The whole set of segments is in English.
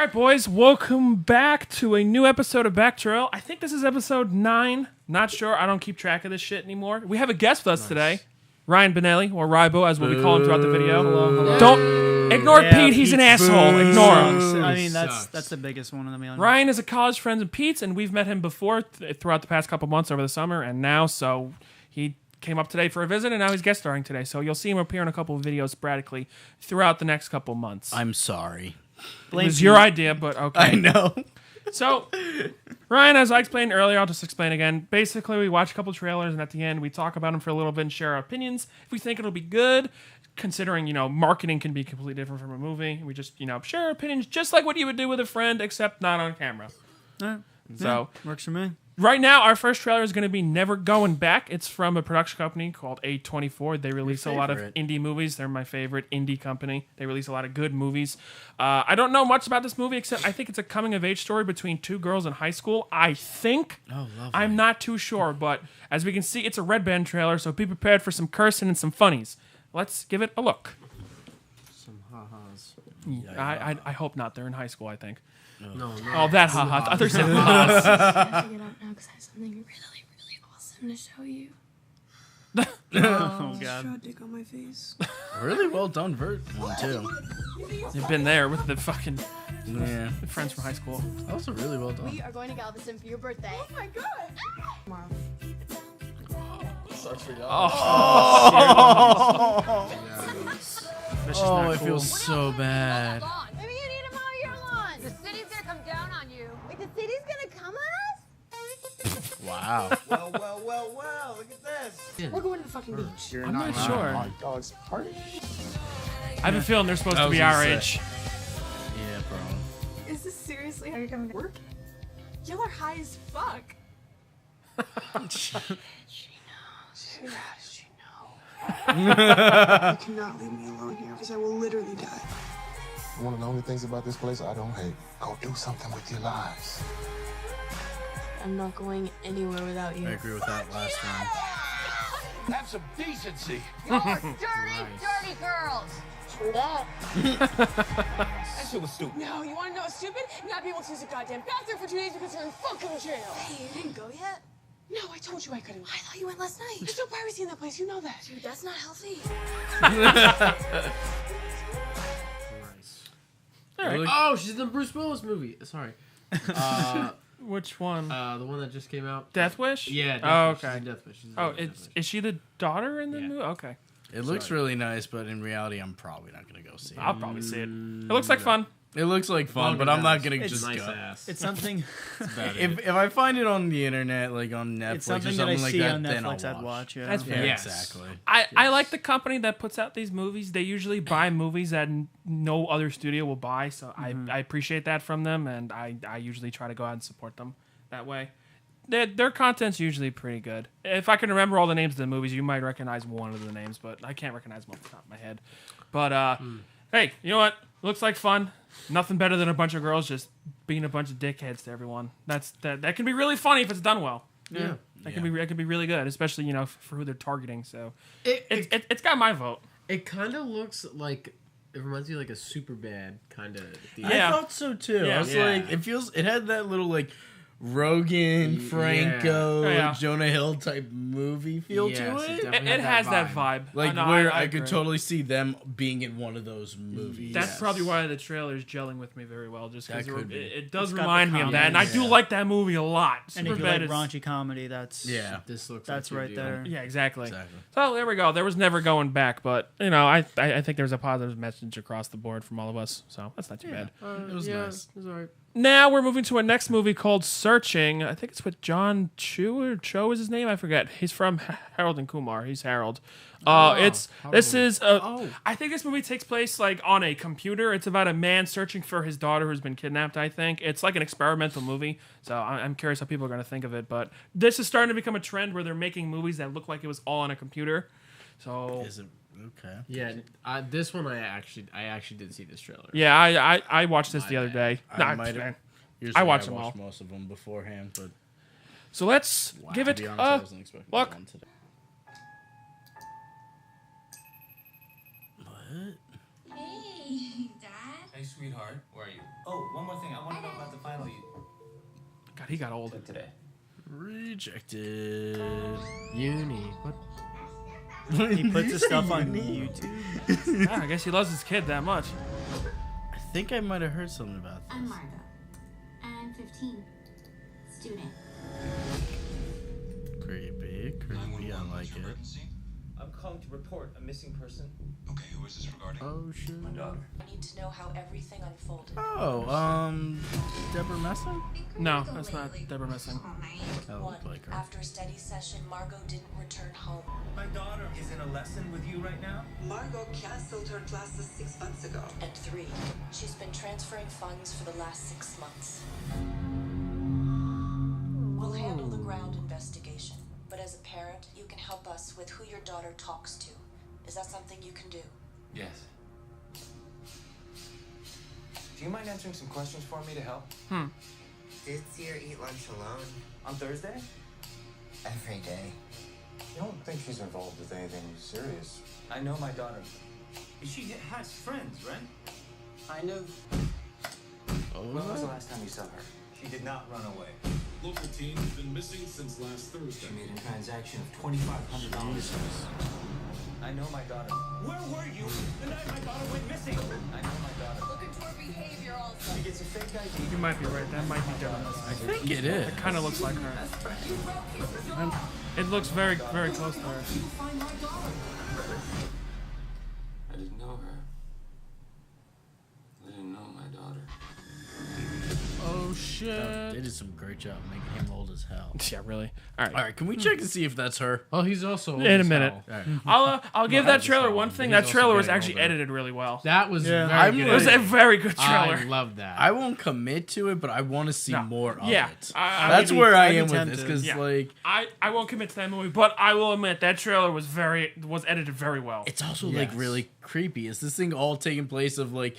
All right, boys, welcome back to a new episode of Back Trail. I think this is episode 9. Not sure. I don't keep track of this shit anymore. We have a guest with us today, Ryan Bonelli, or Rybo, as what we call him throughout the video. Hello. Don't ignore Pete. He's an asshole. Ignore him. I mean, that's the biggest one of them. Ryan is a college friend of Pete's, and we've met him before throughout the past couple months over the summer, and now so he came up today for a visit, and now he's guest starring today. So you'll see him appear in a couple of videos sporadically throughout the next couple months. I'm sorry. It was your idea, but okay. I know. So, Ryan, as I explained earlier, I'll just explain again. Basically, we watch a couple trailers, and at the end, we talk about them for a little bit and share our opinions. If we think it'll be good, considering, marketing can be completely different from a movie, we just, share our opinions just like what you would do with a friend, except not on camera. So, works for me. Right now, our first trailer is going to be Never Going Back. It's from a production company called A24. They release a lot of indie movies. They're my favorite indie company. They release a lot of good movies. I don't know much about this movie, except I think it's a coming-of-age story between two girls in high school. I think. Oh, lovely. I'm not too sure, but as we can see, it's a Red Band trailer, so be prepared for some cursing and some funnies. Let's give it a look. Some ha-has. I hope not. They're in high school, I think. No. Oh, that ha-ha. I thought you said ha-has. I have to get up now because I have something really, really awesome to show you. Oh, God. Draw a dick on my face. Really well done, Vert. One, too. You've been there with the fucking Yeah. friends from high school. That was really well done. We are going to Galveston for your birthday. Oh my god! Tomorrow. Oh, Oh, I feel so bad. Hold on. Maybe you need to mow your lawn. The city's gonna come down on you. Wait, the city's gonna come on us? Wow. Well, look at this. We're going to the fucking beach. I'm not sure. My dog's party. I have a feeling they're supposed to be our age. Yeah, bro. Is this seriously how you're coming to work? Y'all are high as fuck. She knows. How does she know? You cannot leave me alone here because I will literally die. One of the only things about this place I don't hate. Go do something with your lives. I'm not going anywhere without you. I agree with that last one. Have some decency. Dirty girls. True that. That shit was stupid. No, you want to know what's stupid? Not be able to use a goddamn bathroom for 2 days because you're in fucking jail. Hey, you didn't go yet? No, I told you I couldn't. I thought you went last night. There's no privacy in that place. You know that. Dude, that's not healthy. Oh, she's in the Bruce Willis movie. Sorry. Which one? The one that just came out. Death Wish? Yeah. Death Oh, Wish. She's okay. in Death Wish. She's in Oh, Death Wish. is she the daughter in the Yeah. movie? Okay. It looks really nice, but in reality, I'm probably not going to go see it. I'll probably see it. It looks like fun. It looks like fun, but I'm not going to just nice go. ass. It's something. If I find it on the internet, like on Netflix It's or something something that I like see that, on then I'll Netflix. I'd watch. Yeah. That's fair. Yeah, Yes. exactly. I like the company that puts out these movies. They usually buy movies that no other studio will buy, so I appreciate that from them, and I usually try to go out and support them that way. Their content's usually pretty good. If I can remember all the names of the movies, you might recognize one of the names, but I can't recognize them off the top of my head. But hey, you know what? Looks like fun. Nothing better than a bunch of girls just being a bunch of dickheads to everyone. That can be really funny if it's done well. Yeah. That can be really good, especially for who they're targeting. So It it's got my vote. kind of looks like it reminds me of like a Superbad kind of. Yeah. I thought so too. Yeah. I was Yeah. like, it had that little like Rogan, Franco, Oh, yeah. Jonah Hill type movie feel Yes, to it it. definitely It has that vibe. Like No, where I could agree. totally see them being in one of those movies. That's probably why the trailer's gelling with me very well, just because That could be. it does It's got the remind me of that, and I do Yeah. like that movie a lot. And if you Superbad like is- raunchy comedy, that's This looks. that's like you right do. there. Yeah, exactly. Exactly. So there we go. There was never going back, but I think there was a positive message across the board from all of us, so that's not too bad. It was nice. It was alright. Now we're moving to a next movie called Searching. I think it's with John Chu or Cho is his name. I forget. He's from Harold and Kumar. He's Harold. I think this movie takes place like on a computer. It's about a man searching for his daughter who's been kidnapped. I think it's like an experimental movie. So I'm curious how people are going to think of it. But this is starting to become a trend where they're making movies that look like it was all on a computer. So Is it okay? Yeah. This one I actually did see this trailer. yeah, I watched this the other day. I Nah, might man. have. Usually I watch them all. most of them beforehand, but So let's give to it be honest, I a wasn't expecting look. that one today. What? Hey, Dad. Hey, sweetheart, where are you? Oh, one more he got old. Today. Rejected. Uni. What? He puts his stuff on YouTube. Yeah, I guess he loves his kid that much. I think I might have heard something about I'm this. Margo. I'm 15. Student. Creepy. I like it. I'm calling to report a missing person. Okay, who is this regarding? Oh shit. My daughter. I need to know how everything unfolded. Oh, Deborah Messing? No, that's not Deborah Messing. That looked like her. After a study session, Margot didn't return home. My daughter is in a lesson with you right now. Margot canceled her classes 6 months ago. And 3, she's been transferring funds for the last 6 months. We'll handle the ground investigation, but as a parent, you can help us with who your daughter talks to. Is that something you can do? Yes. Do you mind answering some questions for me to help? Did see her eat lunch alone? On Thursday? Every day. You don't think she's involved with anything serious? I know my daughter. She has friends, right? Kind of. When was the last time you saw her? She did not run away. Local team has been missing since last Thursday. She made a transaction of $2,500. I know my daughter. Where were you the night my daughter went missing? I know my daughter. Look into her behavior also. She gets a fake ID. You might be right. That might be Deborah Messing. I think it is. It kind of looks like her. It looks very, very close to her. I didn't know her. I didn't know my daughter. Oh shit! They did some great job making him old as hell. Yeah, really. All right. All right, can we check and see if that's her? Oh, he's also old In a as minute. hell. I'll give that trailer one thing. He's That also trailer was getting actually older. edited really well. That was Yeah. very good. It was a very good I trailer. love that. I won't commit to it, but I want to see No. more of Yeah. it. I'd That's be- where I I'd be am with this, tempted. because Yeah. like I won't commit to that movie, but I will admit that trailer was edited very well. it's also like Yes. really creepy. Is this thing all taking place of like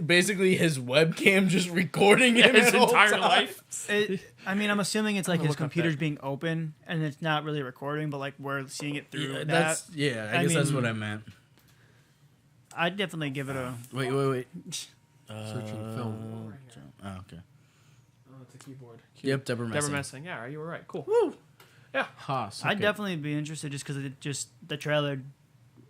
basically his webcam just recording him His at all entire times? life. I mean, I'm assuming it's like his look up computer's that. being open and it's not really recording, but like we're seeing it through Yeah, that. that's I guess that's mean- what I meant. I'd definitely give it a. Wait. Searching film. Oh, okay. Oh, it's a keyboard. Yep, Deborah Messing. Deborah Messing. Yeah, you were right. Cool. Haas. I'd definitely be interested just because the trailer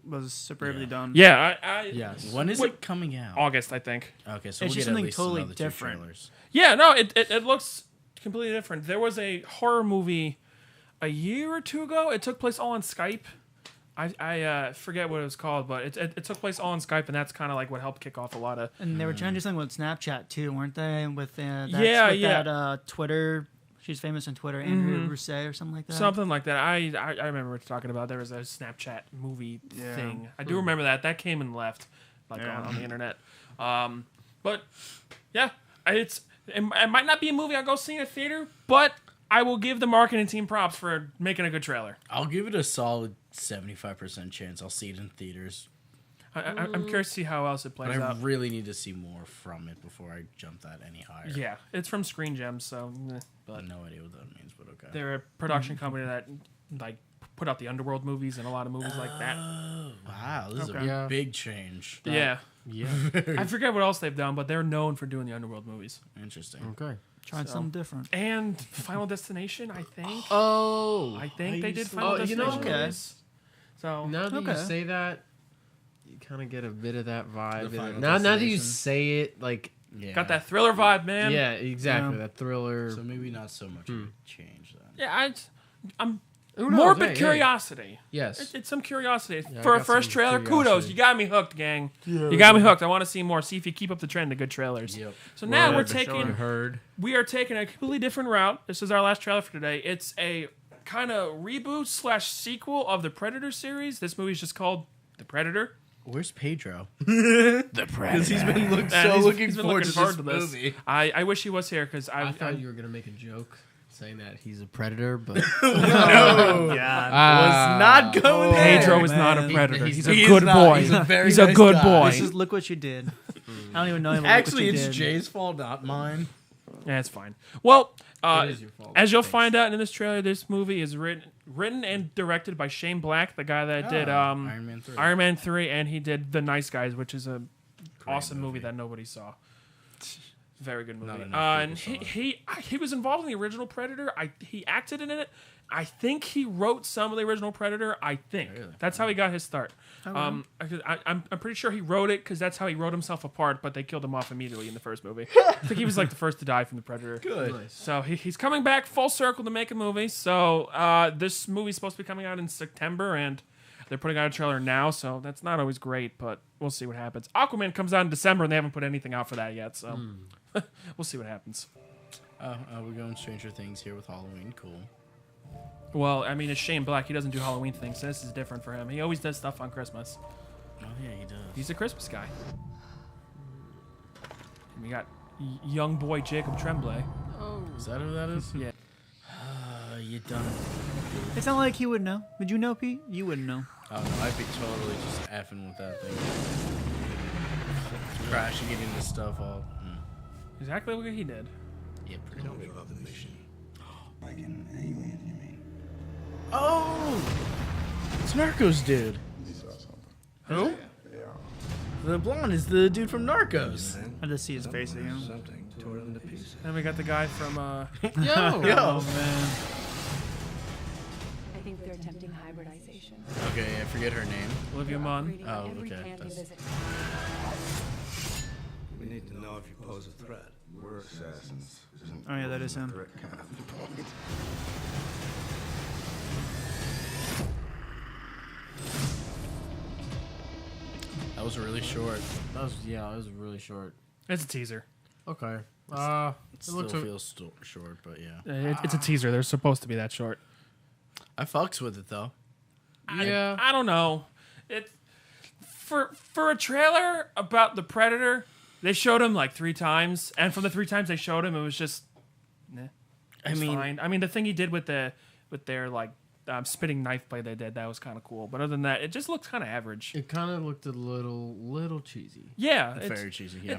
was superbly Yeah. done. Yeah, I Yes. When is Wait. it coming out? August, I think. Okay, so It's we'll just get at something least totally another two different. trailers. Yeah, no, it looks completely different. There was a horror movie a year or two ago. It took place all on Skype. I forget what it was called, but it took place all on Skype, and that's kind of like what helped kick off a lot of. And they were trying to do something with Snapchat too, weren't they? With Yeah, with yeah. that Twitter. She's famous on Twitter, Andrea Rousset or something like that. Something like that. I remember what you're talking about. There was a Snapchat movie thing. I do remember that. That came and left, like on the internet. But yeah, it might not be a movie I'll go see in a theater, but I will give the marketing team props for making a good trailer. I'll give it a solid 75% chance I'll see it in theaters. I'm curious to see how else it But plays I out. really need to see more from it before I jump that any higher. Yeah, it's from Screen Gems, so But no idea what that means, but okay. they're a production company that like put out the Underworld movies and a lot of movies like that. Oh, wow, this is Okay. a big change. Yeah, Yeah. I forget what else they've done, but they're known for doing the Underworld movies. Interesting. Okay. Trying something different. And Final Destination, I think. Oh. I think they did Oh, Final you know, Destination. okay. movies. So Now that you Okay. say that, you kind of get a bit of that vibe. The in Final it. Now that you Destination. say it, like, Yeah. got that thriller vibe, man. yeah, exactly. Yeah. That thriller. So maybe not so much of a change then. Yeah, I'm Who knows? morbid Hey, hey. curiosity. Yes. It's some curiosity. Yeah, I For a got first some trailer, kudos. curiosity. You got me hooked, gang. You got me hooked. I want to see more. See if you keep up the trend of good trailers. Yep. So now Word. we're You taking heard. we are taking a completely different route. This is our last trailer for today. It's a kind of reboot / sequel of the Predator series. This movie is just called The Predator. Where's Pedro? The Because he's been Man, looking he's been forward looking to forward this to this. movie. I wish he was here because I thought you were gonna make a joke saying that he's a predator, but No, Yeah. was not going there. Pedro is not a man. predator. He's He's, a- a He is good not. boy. He's a very He's a nice good guy. boy. This is look what you did. I don't even know him. But Actually, look what it's you did. Jay's fault, not mine. Yeah, it's fine. Well, It is your fault. as you'll Thanks. find out in this trailer, this movie is written and directed by Shane Black, the guy that did Iron Man 3. Iron Man 3, and he did The Nice Guys, which is a awesome movie movie. that nobody saw. Very good movie. Not enough And people he was involved in the original Predator. He acted in it. I think he wrote some of the original Predator. I think that's how he got his start. I'm pretty sure he wrote it because that's how he wrote himself apart. But they killed him off immediately in the first movie. I think he was like the first to die from the Predator. Good. Nice. So he's coming back full circle to make a movie. So this movie's supposed to be coming out in September, and they're putting out a trailer now. So that's not always great, but we'll see what happens. Aquaman comes out in December, and they haven't put anything out for that yet. So we'll see what happens. We're going Stranger Things here with Halloween. Cool. Well, I mean, it's Shane Black. He doesn't do Halloween things, so this is different for him. He always does stuff on Christmas. Oh, yeah, he does. He's a Christmas guy. And we got young boy Jacob Tremblay. Oh. Is that who that is? Yeah. You done it. It's not like he would know. Would you know, Pete? You wouldn't know. Oh, no, I'd be totally just effing with that thing. Crashing it into stuff all. Exactly what he did. Yeah, pretty much. About the mission. Like an alien, you mean? Oh! It's Narcos dude. Who? The blonde is the dude from Narcos. I just see his face again. Something tore them to pieces. And we got the guy from Yo! Oh, man. I think they're attempting hybridization. Okay, I forget her name. Olivia Munn. Oh, okay. We need to know if you pose a threat. We're assassins. Oh, yeah, that is him. Threat kind of point. That was really short. That was really short. It's a teaser. Okay. It still feels short, but yeah. It's a teaser. They're supposed to be that short. I fucks with it though. Yeah. I don't know. It for a trailer about the Predator, they showed him like 3 times, and from the 3 times they showed him, it was just, fine. I mean, the thing he did with their like spitting knife play they did, that was kind of cool. But other than that, it just looked kind of average. It kind of looked a little cheesy. Yeah, Very cheesy. Yeah.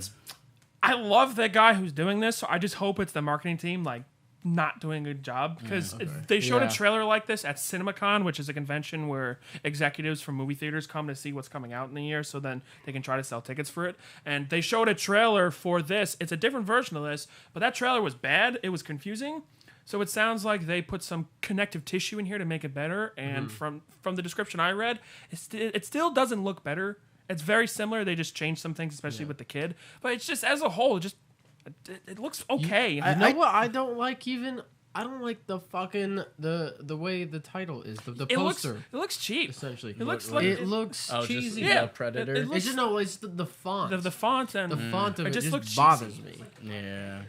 I love that guy who's doing this. So I just hope it's the marketing team like not doing a good job, because they showed a trailer like this at CinemaCon, which is a convention where executives from movie theaters come to see what's coming out in the year, so then they can try to sell tickets for it. And they showed a trailer for this. It's a different version of this, but that trailer was bad. It was confusing. So it sounds like they put some connective tissue in here to make it better. And from the description I read, it still doesn't look better. It's very similar. They just changed some things, especially with the kid. But it's just, as a whole, it looks okay. You know what I don't like even? I don't like the fucking the way the title is, the poster. It looks cheap. Essentially, it looks like it looks cheesy. Yeah, Predator. It's just it's the font. The font and the font of it just looks bothers cheesy. me. Yeah.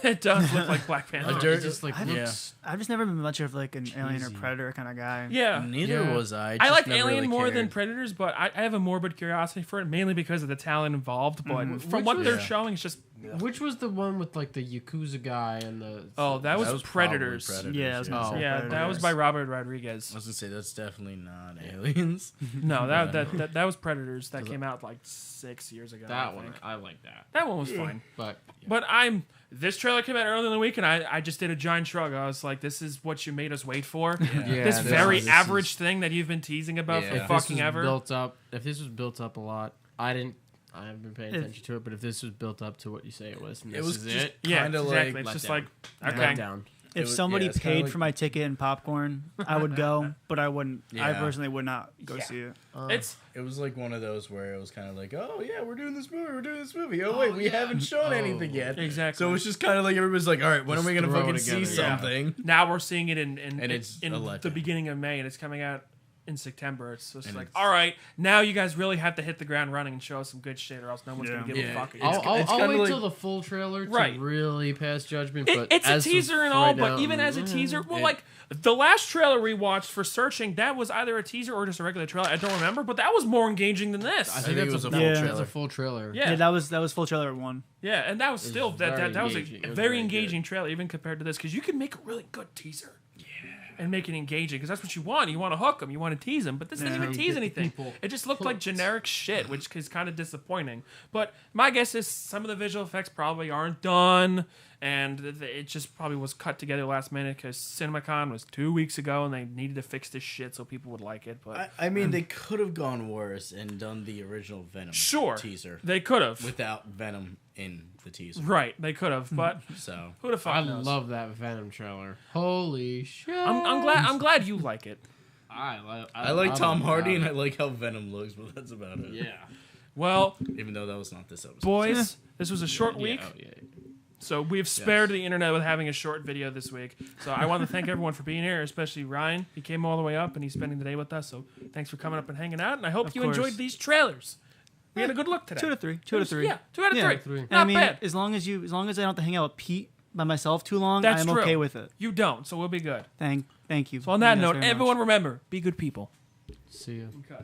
It does look like Black Panther. I've just never been much of like an Alien or Predator kind of guy. Yeah. Neither was I. I like never Alien really more cared. than Predators, but I have a morbid curiosity for it, mainly because of the talent involved. But from what they're showing, it's just... Which was the one with like the Yakuza guy and the... Oh, that was Predators. Yeah, that was by Robert Rodriguez. I was gonna say that's definitely not Aliens. No, that was Predators. That came out like 6 years ago. That one, I like that. That one was fine. But this trailer came out earlier in the week, and I just did a giant shrug. I was like, "This is what you made us wait for." This very average thing that you've been teasing about for fucking ever. If this was built up a lot, I haven't been paying attention to it. But if this was built up to what you say it was, and it was just it. Yeah, Kinda exactly. like It's just down. like okay. Let down. If somebody paid for my ticket and popcorn, I would go, but I wouldn't. I personally would not go see it. It was like one of those where it was kind of like, oh yeah, we're doing this movie. Oh wait, we haven't shown anything yet. Exactly. So it's just kind of like everybody's like, all right, when are we gonna throw fucking it see together, something? Now we're seeing it in it's the beginning of May, and it's coming out in September. It's just like, all right, now you guys really have to hit the ground running and show us some good shit, or else no one's gonna give a fuck. I'll wait till the full trailer to really pass judgment. But It's a teaser and all, but even as a teaser, like the last trailer we watched for Searching, that was either a teaser or just a regular trailer. I don't remember, but that was more engaging than this. I think it was a full trailer. That's a full trailer. Yeah, that was full trailer 1. Yeah, and that was still that was a very engaging good trailer, even compared to this, because you can make a really good teaser. And make it engaging, because that's what you want. You want to hook them. You want to tease them. But this didn't even tease anything. It just looked like generic shit, which is kind of disappointing. But my guess is some of the visual effects probably aren't done. And it just probably was cut together last minute because CinemaCon was 2 weeks ago and they needed to fix this shit so people would like it. But I mean, they could have gone worse and done the original Venom teaser. They could have. Without Venom in the teaser. Right, they could have, but so who the fuck I knows? love that Venom trailer. Holy shit! I'm glad you like it. I like Tom Hardy and I like how Venom looks, but that's about it. Yeah. Well, even though that was not this episode. Boys, this was a short week. Yeah. So we've spared the internet with having a short video this week. So I want to thank everyone for being here, especially Ryan. He came all the way up and he's spending the day with us. So thanks for coming up and hanging out. And I hope you enjoyed these trailers. We had a good look today. 2 out of 3. 2 out of 3. Yeah, 2 out of 3. And Not I mean, bad. as long as I don't have to hang out with Pete by myself too long, That's I'm true. okay with it. You don't, so we'll be good. Thank you. So on that Thank you guys note, very much. everyone remember, be good people. See ya. Okay.